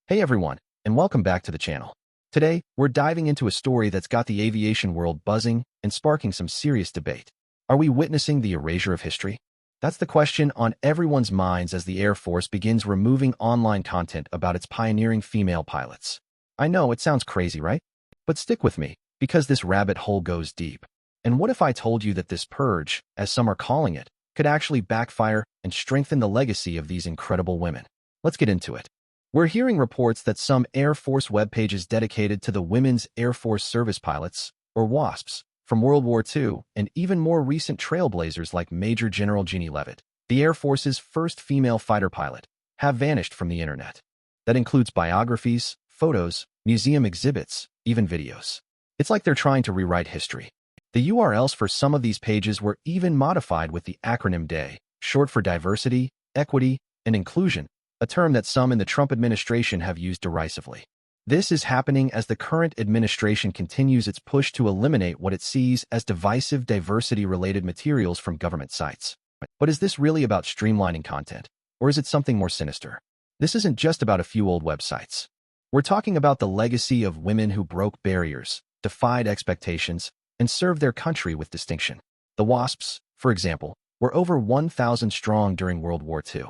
Hey everyone, and welcome back to the channel. Today, we're diving into a story that's got the aviation world buzzing and sparking some serious debate. Are we witnessing the erasure of history? That's the question on everyone's minds as the Air Force begins removing online content about its pioneering female pilots. I know it sounds crazy, right? But stick with me, because this rabbit hole goes deep. And what if I told you that this purge, as some are calling it, could actually backfire and strengthen the legacy of these incredible women? Let's get into it. We're hearing reports that some Air Force web pages dedicated to the Women's Air Force Service Pilots, or WASPs, from World War II, and even more recent trailblazers like Major General Jeannie Leavitt, the Air Force's first female fighter pilot, have vanished from the internet. That includes biographies, photos, museum exhibits, even videos. It's like they're trying to rewrite history. The URLs for some of these pages were even modified with the acronym DAY, short for diversity, equity, and inclusion, a term that some in the Trump administration have used derisively. This is happening as the current administration continues its push to eliminate what it sees as divisive diversity-related materials from government sites. But is this really about streamlining content, or is it something more sinister? This isn't just about a few old websites. We're talking about the legacy of women who broke barriers, defied expectations, and served their country with distinction. The WASPs, for example, were over 1,000 strong during World War II.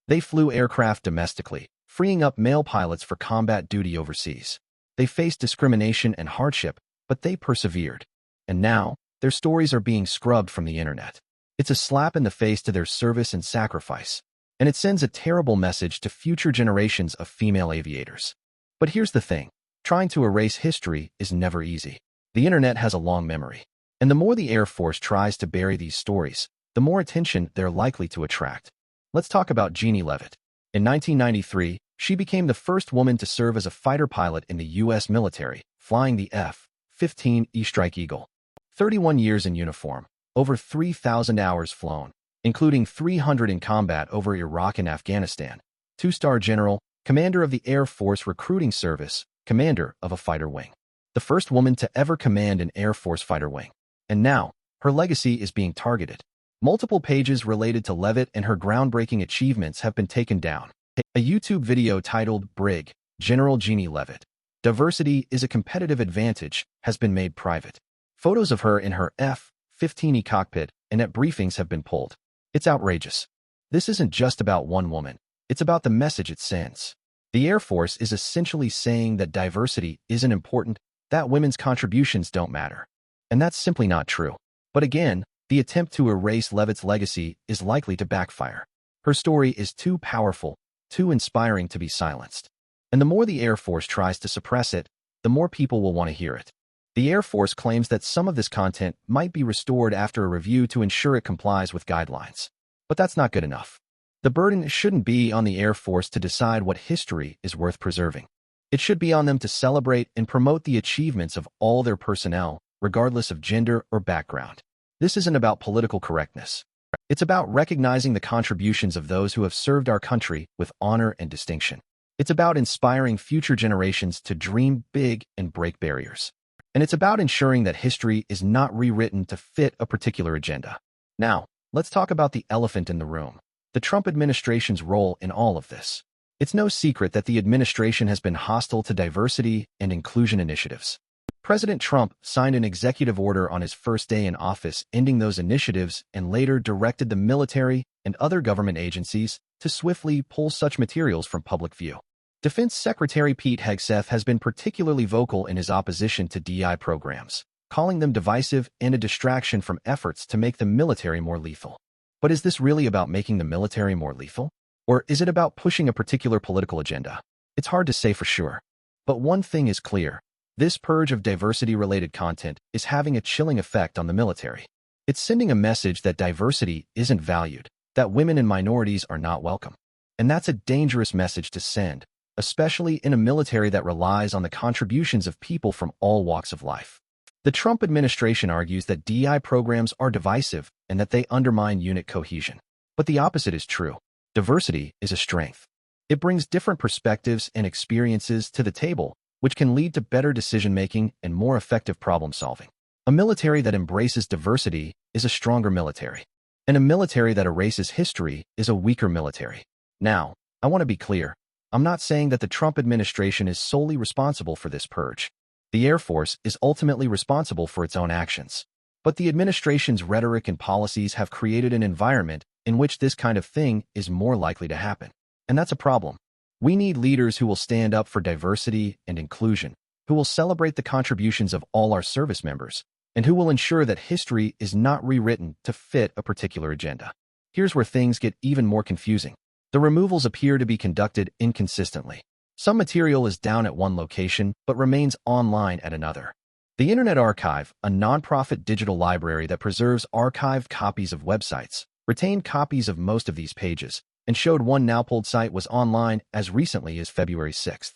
They flew aircraft domestically, freeing up male pilots for combat duty overseas. They faced discrimination and hardship, but they persevered. And now, their stories are being scrubbed from the internet. It's a slap in the face to their service and sacrifice, and it sends a terrible message to future generations of female aviators. But here's the thing. Trying to erase history is never easy. The internet has a long memory, and the more the Air Force tries to bury these stories, the more attention they're likely to attract. Let's talk about Jeannie Leavitt. In 1993, she became the first woman to serve as a fighter pilot in the U.S. military, flying the F-15E Strike Eagle. 31 years in uniform, over 3,000 hours flown, including 300 in combat over Iraq and Afghanistan. Two-star general, commander of the Air Force Recruiting Service, commander of a fighter wing. The first woman to ever command an Air Force fighter wing. And now, her legacy is being targeted. Multiple pages related to Leavitt and her groundbreaking achievements have been taken down. A YouTube video titled Brig, General Jeannie Leavitt, Diversity is a Competitive Advantage, has been made private. Photos of her in her F-15E cockpit and at briefings have been pulled. It's outrageous. This isn't just about one woman. It's about the message it sends. The Air Force is essentially saying that diversity isn't important, that women's contributions don't matter. And that's simply not true. But again, the attempt to erase Leavitt's legacy is likely to backfire. Her story is too powerful, too inspiring to be silenced. And the more the Air Force tries to suppress it, the more people will want to hear it. The Air Force claims that some of this content might be restored after a review to ensure it complies with guidelines. But that's not good enough. The burden shouldn't be on the Air Force to decide what history is worth preserving. It should be on them to celebrate and promote the achievements of all their personnel, regardless of gender or background. This isn't about political correctness. It's about recognizing the contributions of those who have served our country with honor and distinction. It's about inspiring future generations to dream big and break barriers. And it's about ensuring that history is not rewritten to fit a particular agenda. Now, let's talk about the elephant in the room, the Trump administration's role in all of this. It's no secret that the administration has been hostile to diversity and inclusion initiatives. President Trump signed an executive order on his first day in office ending those initiatives and later directed the military and other government agencies to swiftly pull such materials from public view. Defense Secretary Pete Hegseth has been particularly vocal in his opposition to DI programs, calling them divisive and a distraction from efforts to make the military more lethal. But is this really about making the military more lethal? Or is it about pushing a particular political agenda? It's hard to say for sure. But one thing is clear. This purge of diversity-related content is having a chilling effect on the military. It's sending a message that diversity isn't valued, that women and minorities are not welcome. And that's a dangerous message to send, especially in a military that relies on the contributions of people from all walks of life. The Trump administration argues that DI programs are divisive and that they undermine unit cohesion. But the opposite is true. Diversity is a strength. It brings different perspectives and experiences to the table, which can lead to better decision-making and more effective problem-solving. A military that embraces diversity is a stronger military, and a military that erases history is a weaker military. Now, I want to be clear. I'm not saying that the Trump administration is solely responsible for this purge. The Air Force is ultimately responsible for its own actions. But the administration's rhetoric and policies have created an environment in which this kind of thing is more likely to happen. And that's a problem. We need leaders who will stand up for diversity and inclusion, who will celebrate the contributions of all our service members, and who will ensure that history is not rewritten to fit a particular agenda. Here's where things get even more confusing. The removals appear to be conducted inconsistently. Some material is down at one location but remains online at another. The Internet Archive, a nonprofit digital library that preserves archived copies of websites, retained copies of most of these pages and showed one now pulled site was online as recently as February 6th.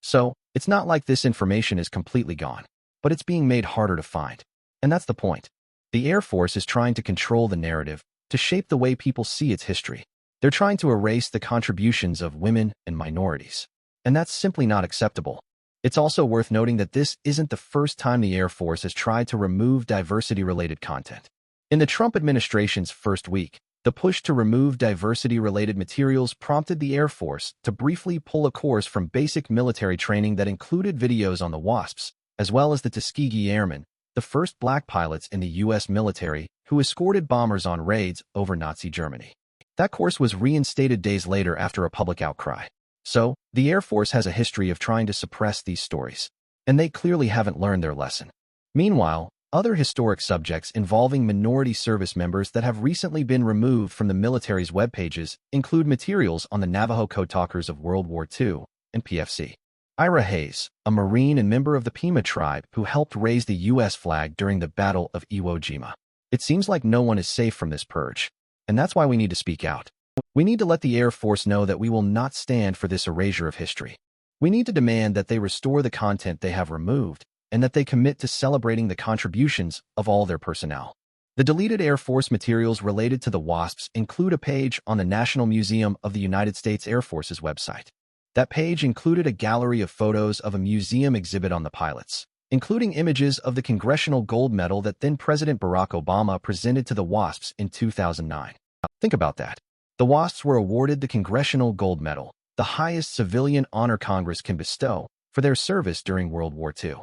So, it's not like this information is completely gone, but it's being made harder to find. And that's the point. The Air Force is trying to control the narrative, to shape the way people see its history. They're trying to erase the contributions of women and minorities. And that's simply not acceptable. It's also worth noting that this isn't the first time the Air Force has tried to remove diversity-related content. In the Trump administration's first week, the push to remove diversity-related materials prompted the Air Force to briefly pull a course from basic military training that included videos on the WASPs, as well as the Tuskegee Airmen, the first black pilots in the U.S. military who escorted bombers on raids over Nazi Germany. That course was reinstated days later after a public outcry. So, the Air Force has a history of trying to suppress these stories, and they clearly haven't learned their lesson. Meanwhile, other historic subjects involving minority service members that have recently been removed from the military's web pages include materials on the Navajo Code Talkers of World War II and PFC. Ira Hayes, a Marine and member of the Pima tribe who helped raise the U.S. flag during the Battle of Iwo Jima. It seems like no one is safe from this purge, and that's why we need to speak out. We need to let the Air Force know that we will not stand for this erasure of history. We need to demand that they restore the content they have removed and that they commit to celebrating the contributions of all their personnel. The deleted Air Force materials related to the WASPs include a page on the National Museum of the United States Air Force's website. That page included a gallery of photos of a museum exhibit on the pilots, including images of the Congressional Gold Medal that then President Barack Obama presented to the WASPs in 2009. Think about that. The WASPs were awarded the Congressional Gold Medal, the highest civilian honor Congress can bestow, for their service during World War II.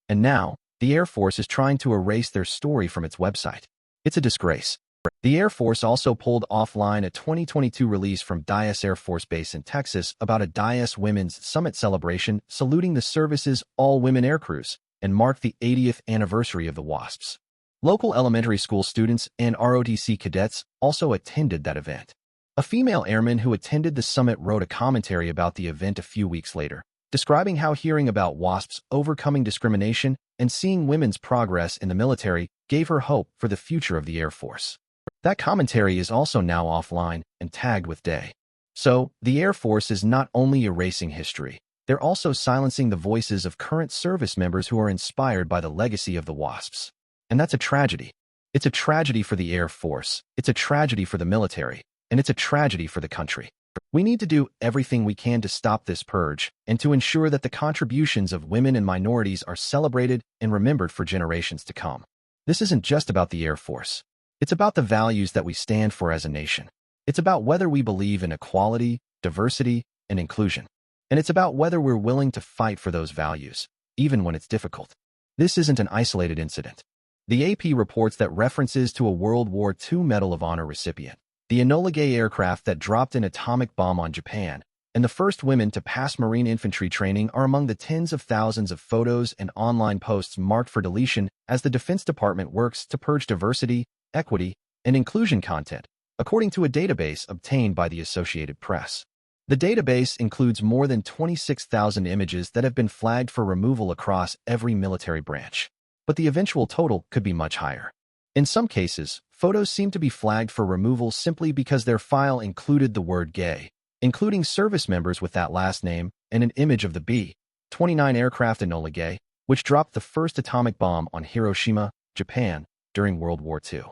And now, the Air Force is trying to erase their story from its website. It's a disgrace. The Air Force also pulled offline a 2022 release from Dyess Air Force Base in Texas about a Dyess Women's Summit celebration saluting the service's all-women aircrews and marked the 80th anniversary of the WASPs. Local elementary school students and ROTC cadets also attended that event. A female airman who attended the summit wrote a commentary about the event a few weeks later, describing how hearing about WASPs overcoming discrimination and seeing women's progress in the military gave her hope for the future of the Air Force. That commentary is also now offline and tagged with day. So, the Air Force is not only erasing history, they're also silencing the voices of current service members who are inspired by the legacy of the WASPs. And that's a tragedy. It's a tragedy for the Air Force, it's a tragedy for the military, and it's a tragedy for the country. We need to do everything we can to stop this purge and to ensure that the contributions of women and minorities are celebrated and remembered for generations to come. This isn't just about the Air Force. It's about the values that we stand for as a nation. It's about whether we believe in equality, diversity, and inclusion. And it's about whether we're willing to fight for those values, even when it's difficult. This isn't an isolated incident. The AP reports that references to a World War II Medal of Honor recipient, the Enola Gay aircraft that dropped an atomic bomb on Japan, and the first women to pass Marine infantry training are among the tens of thousands of photos and online posts marked for deletion as the Defense Department works to purge diversity, equity, and inclusion content, according to a database obtained by the Associated Press. The database includes more than 26,000 images that have been flagged for removal across every military branch. But the eventual total could be much higher. In some cases, photos seem to be flagged for removal simply because their file included the word gay, including service members with that last name and an image of the B-29 aircraft Enola Gay, which dropped the first atomic bomb on Hiroshima, Japan, during World War II.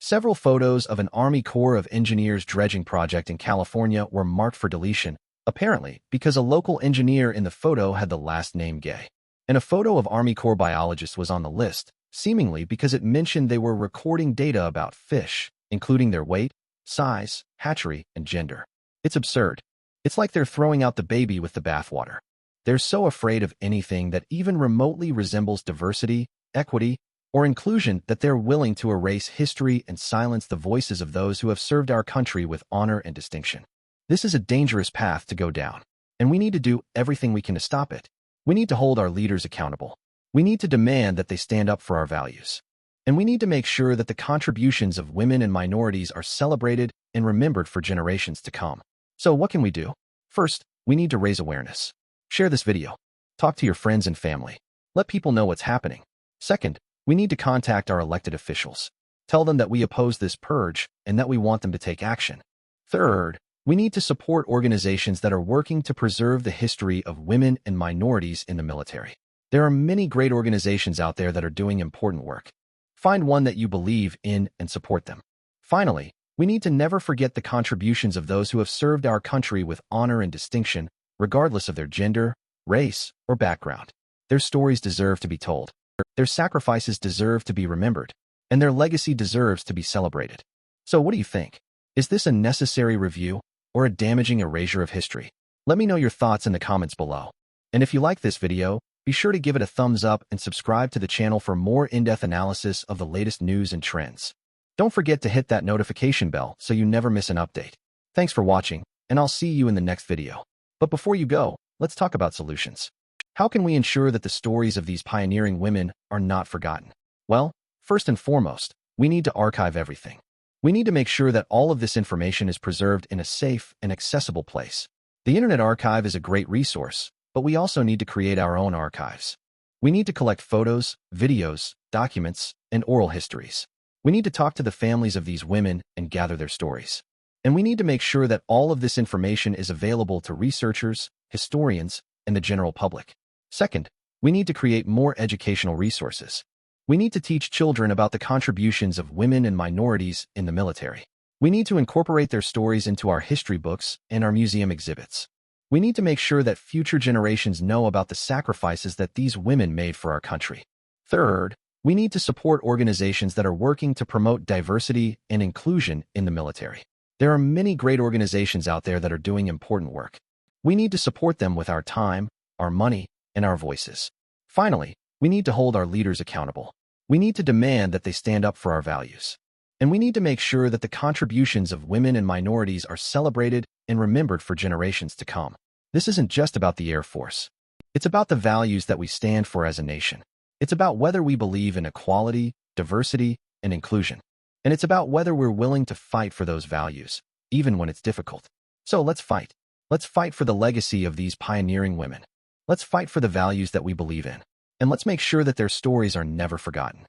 Several photos of an Army Corps of Engineers dredging project in California were marked for deletion, apparently because a local engineer in the photo had the last name Gay. And a photo of Army Corps biologists was on the list, seemingly because it mentioned they were recording data about fish, including their weight, size, hatchery, and gender. It's absurd. It's like they're throwing out the baby with the bathwater. They're so afraid of anything that even remotely resembles diversity, equity, or inclusion that they're willing to erase history and silence the voices of those who have served our country with honor and distinction. This is a dangerous path to go down, and we need to do everything we can to stop it. We need to hold our leaders accountable. We need to demand that they stand up for our values. And we need to make sure that the contributions of women and minorities are celebrated and remembered for generations to come. So what can we do? First, we need to raise awareness. Share this video. Talk to your friends and family. Let people know what's happening. Second, we need to contact our elected officials. Tell them that we oppose this purge and that we want them to take action. Third, we need to support organizations that are working to preserve the history of women and minorities in the military. There are many great organizations out there that are doing important work. Find one that you believe in and support them. Finally, we need to never forget the contributions of those who have served our country with honor and distinction, regardless of their gender, race, or background. Their stories deserve to be told. Their sacrifices deserve to be remembered, and their legacy deserves to be celebrated. So what do you think? Is this a necessary review or a damaging erasure of history? Let me know your thoughts in the comments below. And if you like this video, be sure to give it a thumbs up and subscribe to the channel for more in-depth analysis of the latest news and trends. Don't forget to hit that notification bell so you never miss an update. Thanks for watching, and I'll see you in the next video. But before you go, let's talk about solutions. How can we ensure that the stories of these pioneering women are not forgotten? Well, first and foremost, we need to archive everything. We need to make sure that all of this information is preserved in a safe and accessible place. The Internet Archive is a great resource, but we also need to create our own archives. We need to collect photos, videos, documents, and oral histories. We need to talk to the families of these women and gather their stories. And we need to make sure that all of this information is available to researchers, historians, and the general public. Second, we need to create more educational resources. We need to teach children about the contributions of women and minorities in the military. We need to incorporate their stories into our history books and our museum exhibits. We need to make sure that future generations know about the sacrifices that these women made for our country. Third, we need to support organizations that are working to promote diversity and inclusion in the military. There are many great organizations out there that are doing important work. We need to support them with our time, our money, and our voices. Finally, we need to hold our leaders accountable. We need to demand that they stand up for our values. And we need to make sure that the contributions of women and minorities are celebrated and remembered for generations to come. This isn't just about the Air Force. It's about the values that we stand for as a nation. It's about whether we believe in equality, diversity, and inclusion. And it's about whether we're willing to fight for those values, even when it's difficult. So let's fight. Let's fight for the legacy of these pioneering women. Let's fight for the values that we believe in. And let's make sure that their stories are never forgotten.